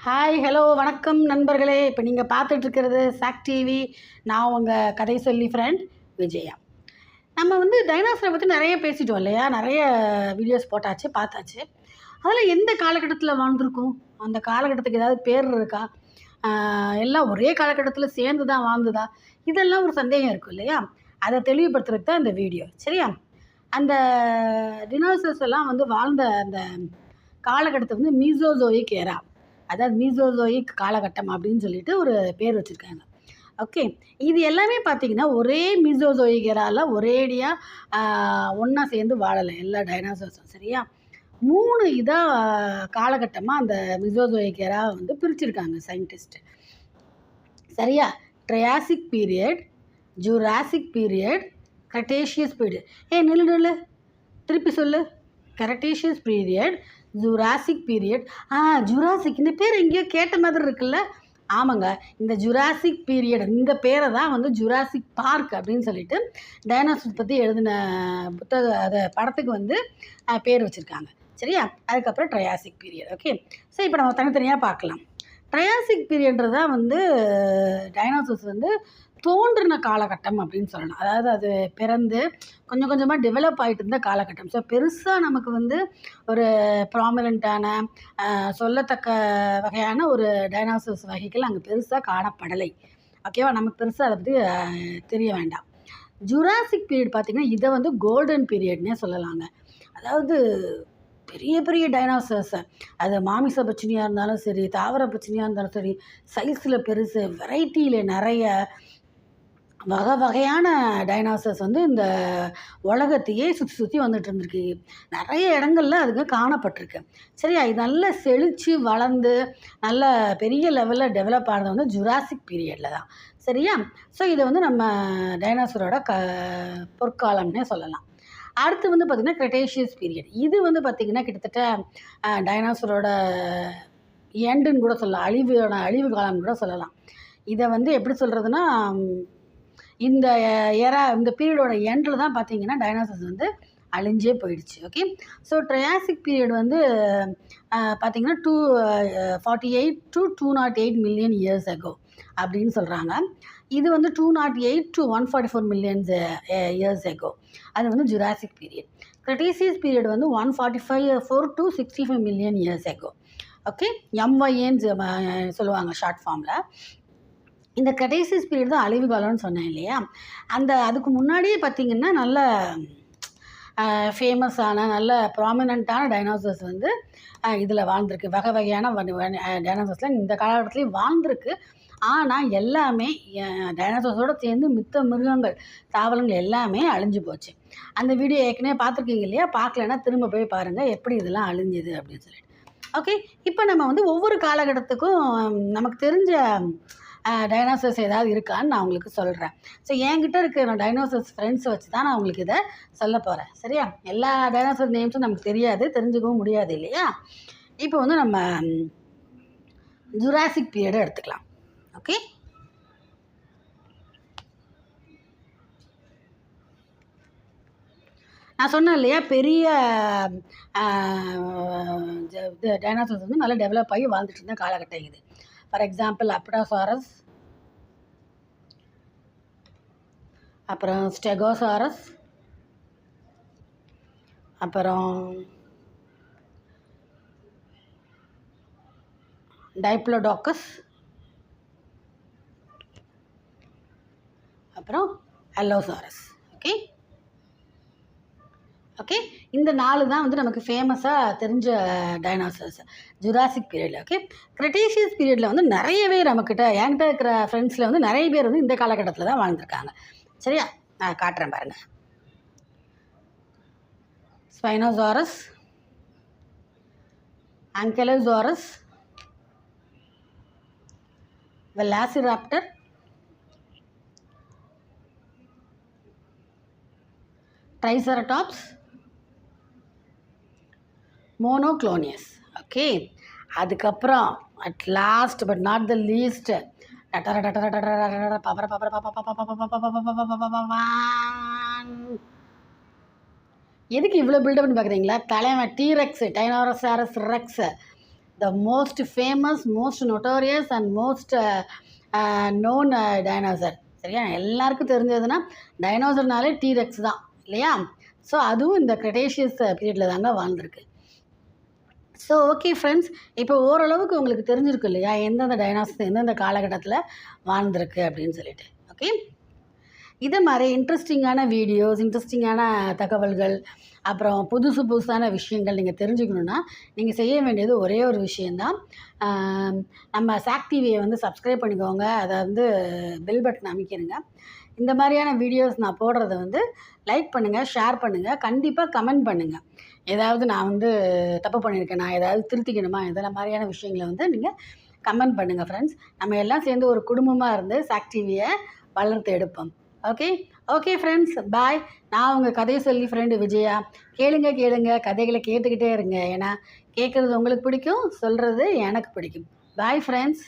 Hi hello வணக்கம் நண்பர்களே. இப்போ நீங்கள் பார்த்துட்ருக்கிறது சாக் டிவி. நான் உங்கள் கதை சொல்லி ஃப்ரெண்ட் விஜயா. நம்ம டைனோசரை பற்றி நிறைய பேசிட்டோம் இல்லையா? நிறைய வீடியோஸ் போட்டாச்சு, பார்த்தாச்சு. அதில் எந்த காலகட்டத்தில் வாழ்ந்துருக்கும்? அந்த காலகட்டத்துக்கு ஏதாவது பேர் இருக்கா? எல்லாம் ஒரே காலகட்டத்தில் சேர்ந்து தான் வாழ்ந்துதா? இதெல்லாம் ஒரு சந்தேகம் இருக்கும் இல்லையா? அதை தெளிவுபடுத்துறதுக்கு தான் இந்த வீடியோ, சரியா? அந்த டினோசர்ஸ் எல்லாம் வாழ்ந்த அந்த காலகட்டத்தை மீசோசோயிக் எரா, அதாவது மீசோசோயிக் காலகட்டம் அப்படின்னு சொல்லிட்டு ஒரு பேர் வச்சுருக்காங்க. ஓகே, இது எல்லாமே பார்த்தீங்கன்னா ஒரே மீசோசோயிக் எரால ஒரேடியாக ஒன்றா சேர்ந்து வாழலை எல்லா டைனோசர்ஸும், சரியா? 3 இதாக காலகட்டமாக அந்த மீசோசோயிக் எரா பிரிச்சிருக்காங்க சயின்டிஸ்ட், சரியா? Triassic period, Jurassic period, Cretaceous period. நில்லு திருப்பி சொல்லு. Cretaceous period, Jurassic period. Jurassic இந்த பேர் எங்கேயோ கேட்ட மாதிரி இருக்குல்ல? ஆமாங்க, இந்த ஜுராசிக் பீரியட் இந்த பேரை தான் ஜுராசிக் பார்க் அப்படின்னு சொல்லிட்டு டைனோசர்ஸ் பற்றி எழுதின அதை படத்துக்கு பேர் வச்சுருக்காங்க, சரியா? அதுக்கப்புறம் ட்ரையாசிக் பீரியட். ஓகே, ஸோ இப்போ நம்ம தனித்தனியாக பார்க்கலாம். ட்ரையாசிக் பீரியட்ன்றது தான் டைனோசர்ஸ் தோன்றின காலகட்டம் அப்படின்னு சொல்லலாம். அதாவது அது பிறந்து கொஞ்சம் கொஞ்சமாக டெவலப் ஆகிட்டு இருந்த காலகட்டம். ஸோ பெருசாக நமக்கு ஒரு ப்ராமினெண்ட்டான சொல்லத்தக்க வகையான ஒரு டைனோசர்ஸ் வகைகள் அங்கே பெருசாக காணப்படலை. ஓகேவா? நமக்கு பெருசாக அதை பற்றி தெரிய வேண்டாம். ஜுராசிக் பீரியட் பார்த்திங்கன்னா இதை கோல்டன் பீரியட்னே சொல்லலாங்க. அதாவது பெரிய பெரிய டைனோசர்ஸை, அது மாமிச பட்சணியாக இருந்தாலும் சரி, தாவர பட்சணியாக இருந்தாலும் சரி, சைஸில் பெருசு, வெரைட்டியில் நிறைய வகை வகையான டைனோசர்ஸ் இந்த உலகத்தையே சுற்றி சுற்றி வந்துட்டு இருந்திருக்கு. நிறைய இடங்கள்ல அதுக்கு காணப்பட்டிருக்கு, சரியா? இது நல்லா செழித்து வளர்ந்து நல்ல பெரிய லெவலில் டெவலப் ஆனது ஜுராசிக் பீரியடில் தான், சரியா? ஸோ இதை நம்ம டைனோசரோட பொற்காலம்னே சொல்லலாம். அடுத்து பார்த்திங்கன்னா கிரெட்டேஷியஸ் பீரியட். இது பார்த்திங்கன்னா கிட்டத்தட்ட டைனோசரோட எண்டுன்னு கூட சொல்லலாம், அழிவு காலம்னு கூட சொல்லலாம். இதை எப்படி சொல்கிறதுனா, இந்த இந்த பீரியடோட எண்டில் தான் பார்த்திங்கன்னா டைனோசர்ஸ் அழிஞ்சே போயிடுச்சு. ஓகே, ஸோ ட்ரையாசிக் பீரியட் பார்த்திங்கன்னா 248 to 208 மில்லியன் இயர்ஸ் அகோ அப்படின்னு சொல்கிறாங்க. இது 208 to 144 மில்லியன்ஸ் இயர்ஸ் அகோ. அது Jurassic period. Cretaceous period 145 to 65 million years ago. Okay, MYAன்னு சொல்லுவாங்க ஷார்ட் ஃபார்மில். இந்த கிரெட்டேசியஸ் பீரியட் தான் அழிவு காலம்னு சொன்னேன் இல்லையா? அதுக்கு முன்னாடியே பார்த்திங்கன்னா நல்ல ஃபேமஸான நல்ல ப்ராமினெண்ட்டான டைனோசர்ஸ் இதில் வாழ்ந்துருக்கு. வகை வகையான டைனோசர்ஸ்லாம் இந்த காலகட்டத்துலேயும் வாழ்ந்துருக்கு. ஆனால் எல்லாமே டைனோசர்ஸோடு சேர்ந்து மித்த மிருகங்கள், தாவரங்கள் எல்லாமே அழிஞ்சு போச்சு. அந்த வீடியோ ஏற்கனவே பார்த்துருக்கீங்க இல்லையா? பார்க்கலன்னா திரும்ப போய் பாருங்கள் எப்படி இதெல்லாம் அழிஞ்சுது அப்படின்னு சொல்லிட்டு. ஓகே, இப்போ நம்ம ஒவ்வொரு காலகட்டத்துக்கும் நமக்கு தெரிஞ்ச டைனோசர்ஸ் ஏதாவது இருக்கான்னு நான் உங்களுக்கு சொல்கிறேன். ஸோ என்கிட்ட இருக்கிற டைனோசர்ஸ் ஃப்ரெண்ட்ஸை வச்சு தான் நான் உங்களுக்கு இதை சொல்ல போகிறேன், சரியா? எல்லா டைனோசர் நேம்ஸும் நமக்கு தெரியாது, தெரிஞ்சுக்கவும் முடியாது இல்லையா? இப்போ நம்ம ஜுராசிக் பீரியடை எடுத்துக்கலாம். ஓகே, நான் சொன்னேன் இல்லையா, பெரிய டைனோசர்ஸ் நல்லா டெவலப் ஆகி வாழ்ந்துட்டு இருந்த காலகட்டம் இது. ஃபார் எக்ஸாம்பிள் அப்டாசாரஸ், அப்புறம் ஸ்டெகோசாரஸ், அப்புறம் டைப்ளோடாக்கஸ், அப்புறம் அலோசாரஸ். ஓகே ஓகே, இந்த 4 தான் நமக்கு ஃபேமஸாக தெரிஞ்ச டைனோசர்ஸ் ஜுராசிக் பீரியடில். ஓகே, கிரெட்டேஷியஸ் பீரியடில் நிறையவே நம்மக்கிட்ட என்கிட்ட இருக்கிற ஃப்ரெண்ட்ஸில் நிறைய பேர் இந்த காலகட்டத்தில் தான் வாழ்ந்துருக்காங்க, சரியா? நான் காட்டுறேன் பாருங்கள். Spinosaurus, Ankylosaurus, Velociraptor, Triceratops, Monoclonius. Okay, அதுக்கப்புறம் at last but not the least எதுக்கு இவ்வளோ பில்டப்னு பார்க்குறீங்களா? தலைவன் T rex, Tyrannosaurus rex, the most famous, most notorious and most known dinosaur. சரியா? எல்லாருக்கும் தெரிஞ்சதுன்னா டைனோசர்னாலே டீரெக்ஸ் தான் இல்லையா? ஸோ அதுவும் இந்த கிரெட்டேஷியஸ் பீரியடில் தாங்க வாழ்ந்துருக்கு. ஸோ ஓகே ஃப்ரெண்ட்ஸ், இப்போ ஓரளவுக்கு உங்களுக்கு தெரிஞ்சிருக்கு இல்லையா எந்தெந்த டைனோசர் எந்தெந்த காலகட்டத்தில் வாழ்ந்துருக்கு அப்படின்னு சொல்லிட்டு. ஓகே, இது மாதிரி இன்ட்ரெஸ்டிங்கான வீடியோஸ், இன்ட்ரெஸ்டிங்கான தகவல்கள், அப்புறம் புதுசான விஷயங்கள் நீங்கள் தெரிஞ்சுக்கணுன்னா நீங்கள் செய்ய வேண்டியது ஒரே ஒரு விஷயந்தான். நம்ம சாக் டிவியை வந்து சப்ஸ்கிரைப் பண்ணிக்கோங்க. அதை வந்து பெல் பட்டன் அமைக்கிடுங்க. இந்த மாதிரியான வீடியோஸ் நான் போடுறத வந்து லைக் பண்ணுங்கள், ஷேர் பண்ணுங்கள், கண்டிப்பாக கமெண்ட் பண்ணுங்கள். ஏதாவது நான் வந்து தப்பு பண்ணியிருக்கேன், நான் ஏதாவது திருத்திக்கணுமா, இதெல்லாம் மாதிரியான விஷயங்களை வந்து நீங்கள் கமெண்ட் பண்ணுங்கள் ஃப்ரெண்ட்ஸ். நம்ம எல்லாம் சேர்ந்து ஒரு குடும்பமாக இருந்து சாக் டிவியை வளர்த்து எடுப்போம். ஓகே ஓகே ஃப்ரெண்ட்ஸ், பாய். நான் உங்கள் கதையை சொல்லி ஃப்ரெண்டு விஜயா. கேளுங்க கதைகளை கேட்டுக்கிட்டே இருங்க. ஏன்னா கேட்குறது உங்களுக்கு பிடிக்கும், சொல்கிறது எனக்கு பிடிக்கும். Bye friends.